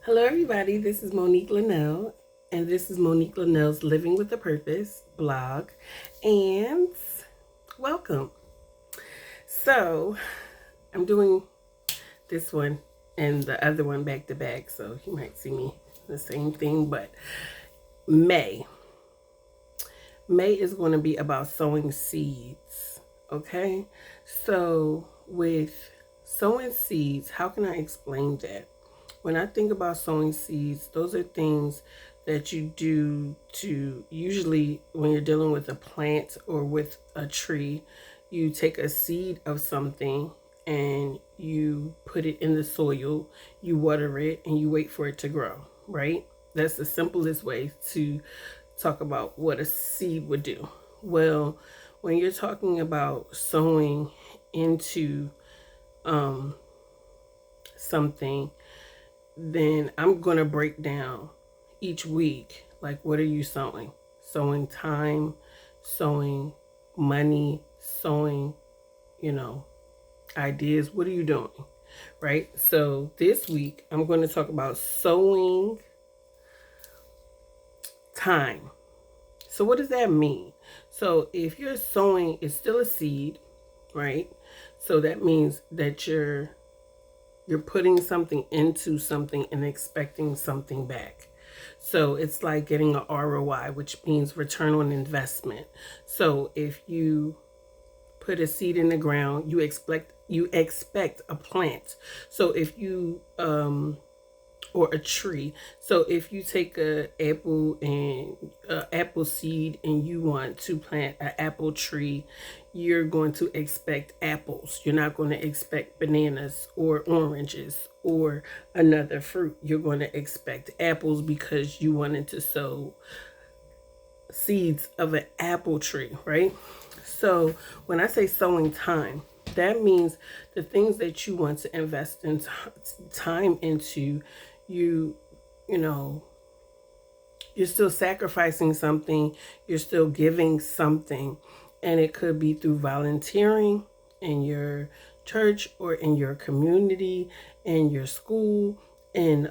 Hello, everybody. This is Monique Lynelle, and this is Monique Lynelle's Living with a Purpose blog. And welcome. So, I'm doing this one and the other one back to back, so you might see me the same thing, but May. May is going to be about sowing seeds. Okay? So, with sowing seeds, how can I explain that? When I think about sowing seeds, those are things that you do to usually when you're dealing with a plant or with a tree, you take a seed of something and you put it in the soil, you water it, and you wait for it to grow, right? That's the simplest way to talk about what a seed would do. Well, when you're talking about sowing into something, then I'm going to break down each week, like, what are you sowing? Sowing time, sowing money, sowing, ideas. What are you doing? Right? So this week, I'm going to talk about sowing time. So what does that mean? So if you're sowing, it's still a seed, right? So that means that you're putting something into something and expecting something back. So it's like getting an ROI, which means return on investment. So if you put a seed in the ground, you expect a plant. So if you or a tree. So if you take a apple seed and you want to plant an apple tree, you're going to expect apples. You're not going to expect bananas or oranges or another fruit. You're going to expect apples because you wanted to sow seeds of an apple tree, right? So when I say sowing time, that means the things that you want to invest in time into, you you know you're still sacrificing something, you're still giving something, and it could be through volunteering in your church or in your community, in your school, in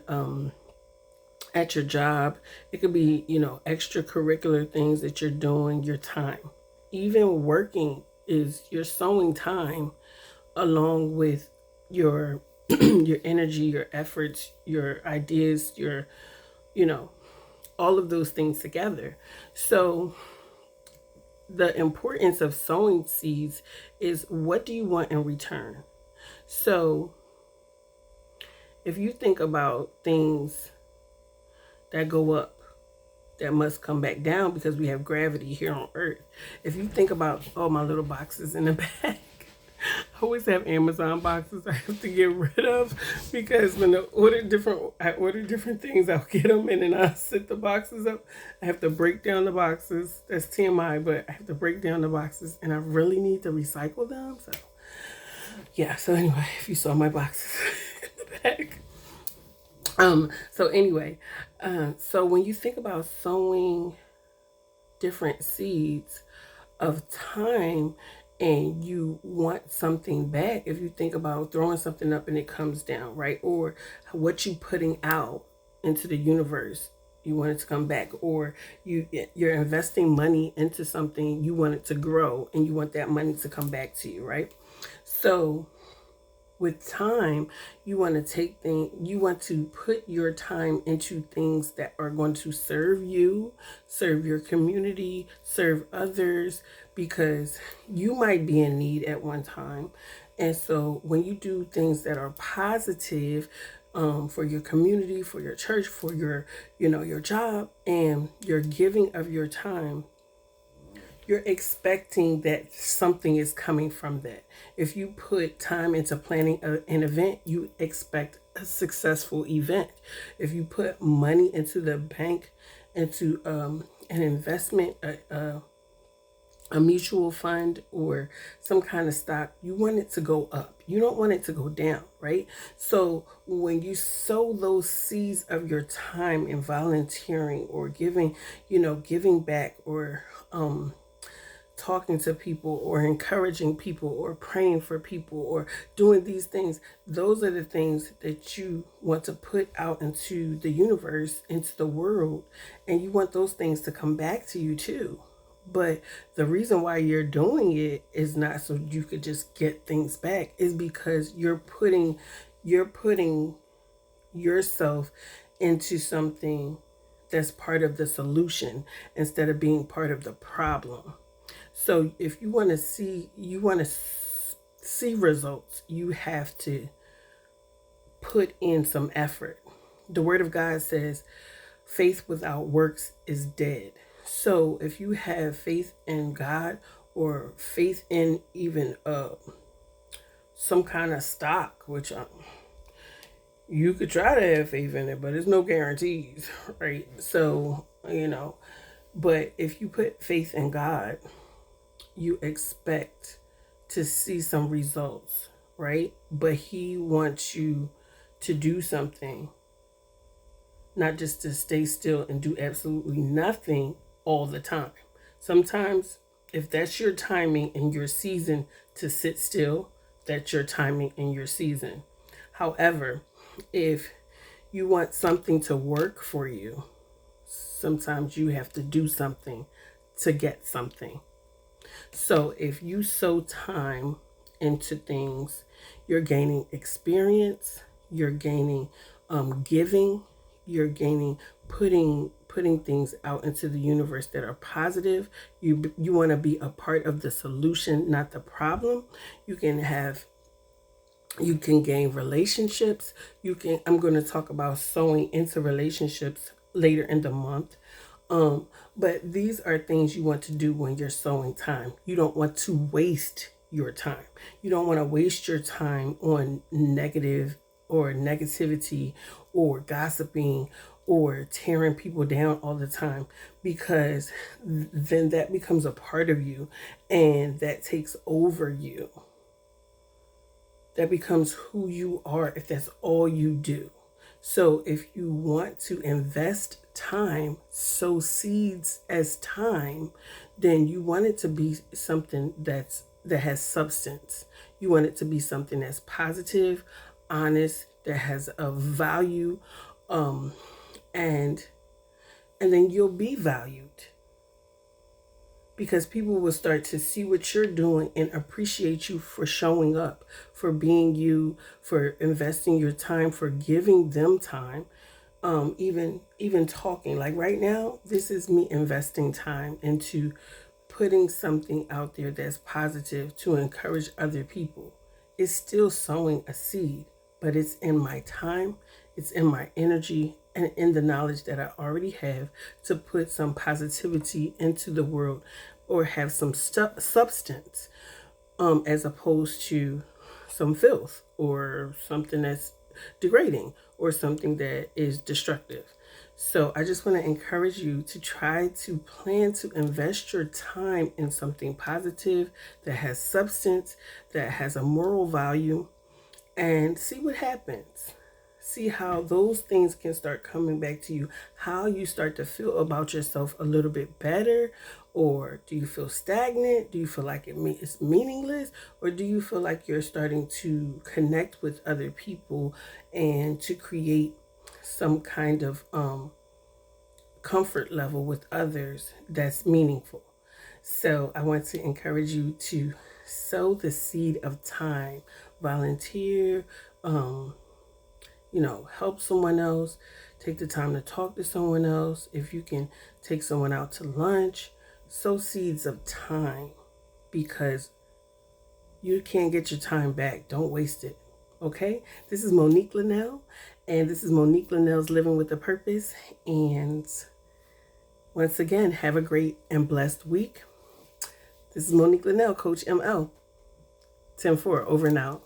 at your job. It could be, extracurricular things that you're doing, your time. Even working is you're sowing time along with your your energy, your efforts, your ideas, your you know, all of those things together. So the importance of sowing seeds is, what do you want in return? So if you think about things that go up, that must come back down because we have gravity here on Earth. If you think about all my little boxes in the back, I always have Amazon boxes I have to get rid of because when I order different things, I'll get them and then I'll set the boxes up. I have to break down the boxes. That's TMI, but I have to break down the boxes and I really need to recycle them. So yeah. So anyway, if you saw my boxes in the back. So anyway, so when you think about sowing different seeds of time and you want something back, if you think about throwing something up and it comes down, right? Or what you putting out into the universe, you want it to come back, or you're investing money into something, you want it to grow and you want that money to come back to you, right? So with time, you want to put your time into things that are going to serve you, serve your community, serve others, because you might be in need at one time. And so when you do things that are positive, for your community, for your church, for your job, and you're giving of your time, you're expecting that something is coming from that. If you put time into planning an event, you expect a successful event. If you put money into the bank, into an investment, a mutual fund, or some kind of stock, you want it to go up. You don't want it to go down, right? So when you sow those seeds of your time in volunteering or giving back, or talking to people or encouraging people or praying for people or doing these things, those are the things that you want to put out into the universe, into the world, and you want those things to come back to you too. But the reason why you're doing it is not so you could just get things back, is because you're putting yourself into something that's part of the solution instead of being part of the problem. So if you want to see results, you have to put in some effort. The word of God says faith without works is dead. So if you have faith in God, or faith in even some kind of stock, which you could try to have faith in it, but there's no guarantees, right? So, but if you put faith in God, you expect to see some results, right? But He wants you to do something, not just to stay still and do absolutely nothing all the time. Sometimes, if that's your timing and your season to sit still, that's your timing and your season. However, if you want something to work for you, sometimes you have to do something to get something. So if you sow time into things, you're gaining experience, you're gaining giving, you're gaining putting things out into the universe that are positive. You want to be a part of the solution, not the problem. You can gain relationships. I'm going to talk about sowing into relationships later in the month. But these are things you want to do when you're sowing time. You don't want to waste your time. You don't want to waste your time on negativity or gossiping or tearing people down all the time, because then that becomes a part of you and that takes over you. That becomes who you are if that's all you do. So if you want to invest time, sow seeds as time, then you want it to be something that has substance. You want it to be something that's positive, honest, that has a value, and then you'll be valued, because people will start to see what you're doing and appreciate you for showing up, for being you, for investing your time, for giving them time. Even talking, like right now, this is me investing time into putting something out there that's positive to encourage other people. It's still sowing a seed, but it's in my time, it's in my energy, and in the knowledge that I already have to put some positivity into the world, or have some substance, as opposed to some filth or something that's degrading or something that is destructive. So I just want to encourage you to try to plan to invest your time in something positive that has substance, that has a moral value, and see what happens. See how those things can start coming back to you, how you start to feel about yourself a little bit better. Or do you feel stagnant? Do you feel like it's meaningless? Or do you feel like you're starting to connect with other people and to create some kind of comfort level with others that's meaningful? So I want to encourage you to sow the seed of time, volunteer, help someone else, take the time to talk to someone else. If you can take someone out to lunch, sow seeds of time, because you can't get your time back. Don't waste it. Okay? This is Monique Lynelle, and this is Monique Lynelle's Living with a Purpose. And once again, have a great and blessed week. This is Monique Lynelle, Coach ML. 10-4, over and out.